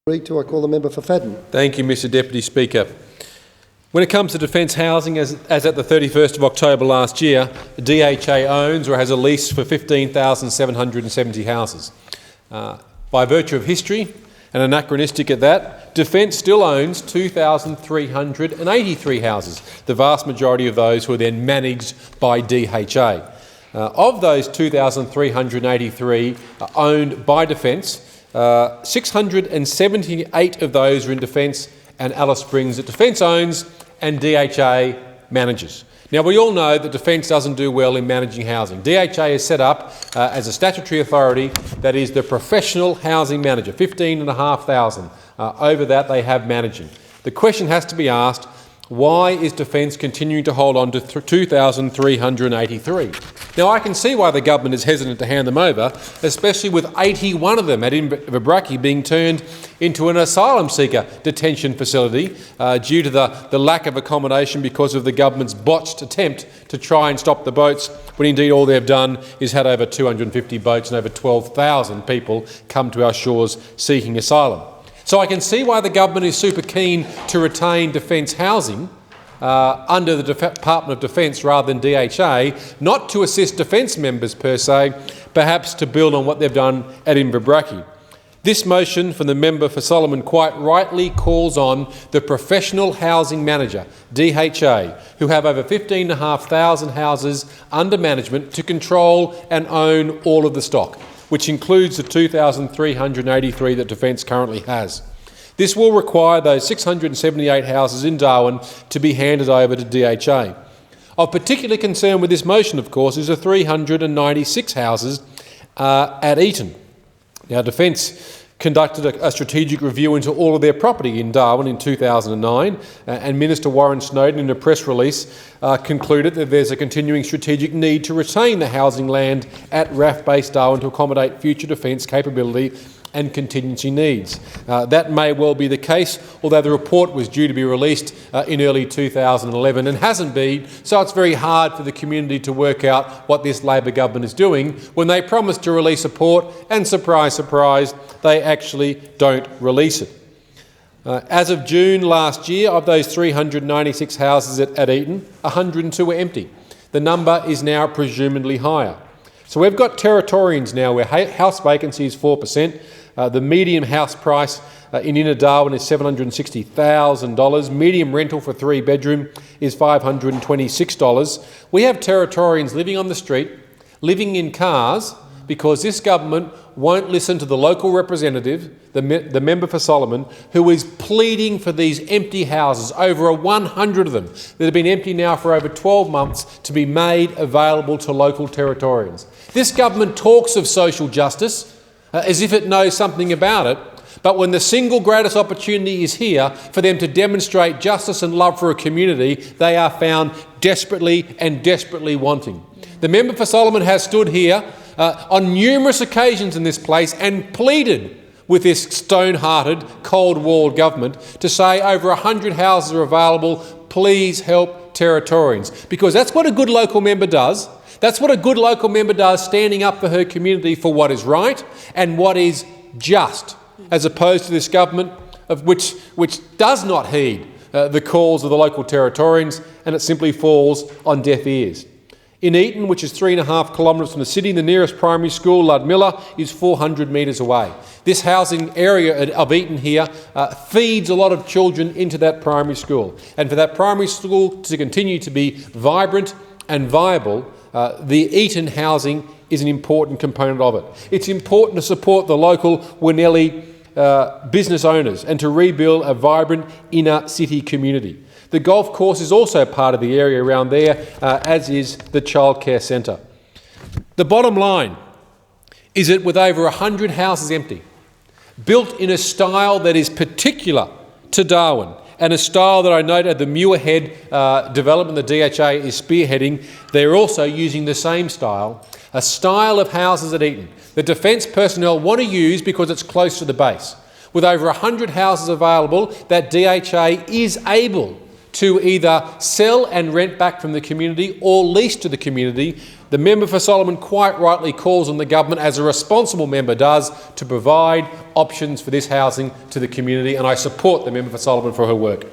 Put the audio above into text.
I call the member for Fadden. Thank you, Mr Deputy Speaker. When it comes to defence housing, as at the 31st of October last year, the DHA owns or has a lease for 15,770 houses. By virtue of history, and anachronistic at that, Defence still owns 2,383 houses, the vast majority of those who are then managed by DHA. Of those 2,383 owned by Defence, 678 of those are in Defence and Alice Springs that Defence owns and DHA manages. Now, we all know that Defence doesn't do well in managing housing. DHA is set up as a statutory authority that is the professional housing manager, 15,500. Over that they have managing. The question has to be asked, why is Defence continuing to hold on to 2,383? Now, I can see why the government is hesitant to hand them over, especially with 81 of them at Inverbruggy being turned into an asylum seeker detention facility due to the lack of accommodation because of the government's botched attempt to try and stop the boats, when indeed all they've done is had over 250 boats and over 12,000 people come to our shores seeking asylum. So I can see why the government is super keen to retain Defence housing under the Department of Defence rather than DHA, not to assist Defence members per se, perhaps to build on what they've done at Inverbruggy. This motion from the member for Solomon quite rightly calls on the professional housing manager, DHA, who have over 15,500 houses under management to control and own all of the stock, which includes the 2,383 that Defence currently has. This will require those 678 houses in Darwin to be handed over to DHA. Of particular concern with this motion, of course, is the 396 houses at Eaton. Now, Defence conducted a strategic review into all of their property in Darwin in 2009, and Minister Warren Snowden, in a press release, concluded that there's a continuing strategic need to retain the housing land at RAF Base Darwin to accommodate future defence capability and contingency needs. That may well be the case, although the report was due to be released in early 2011 and hasn't been, so it's very hard for the community to work out what this Labor government is doing when they promise to release a report and, surprise, surprise, they actually don't release it. As of June last year, of those 396 houses at Eaton, 102 were empty. The number is now presumably higher. So we've got Territorians now where house vacancy is 4%. The median house price in inner Darwin is $760,000. Medium rental for 3-bedroom is $526. We have Territorians living on the street, living in cars, because this government won't listen to the local representative, the member for Solomon, who is pleading for these empty houses, over 100 of them, that have been empty now for over 12 months, to be made available to local Territorians. This government talks of social justice as if it knows something about it, but when the single greatest opportunity is here for them to demonstrate justice and love for a community, they are found desperately wanting. The member for Solomon has stood here on numerous occasions in this place and pleaded with this stone-hearted, cold-walled government to say over 100 houses are available, please help Territorians. Because that's what a good local member does. That's what a good local member does, standing up for her community for what is right and what is just, as opposed to this government of which does not heed the calls of the local Territorians, and it simply falls on deaf ears. In Eaton, which is 3.5 kilometres from the city, the nearest primary school, Ludmilla, is 400 metres away. This housing area of Eaton here feeds a lot of children into that primary school. And for that primary school to continue to be vibrant and viable, the Eaton housing is an important component of it. It's important to support the local Winnelli business owners and to rebuild a vibrant inner city community. The golf course is also part of the area around there, as is the childcare centre. The bottom line is that with over 100 houses empty, built in a style that is particular to Darwin, and a style that I note at the Muirhead development the DHA is spearheading, they're also using the same style, a style of houses at Eaton that Defence personnel want to use because it's close to the base. With over 100 houses available, that DHA is able to either sell and rent back from the community or lease to the community, the member for Solomon quite rightly calls on the government, as a responsible member does, to provide options for this housing to the community, and I support the member for Solomon for her work.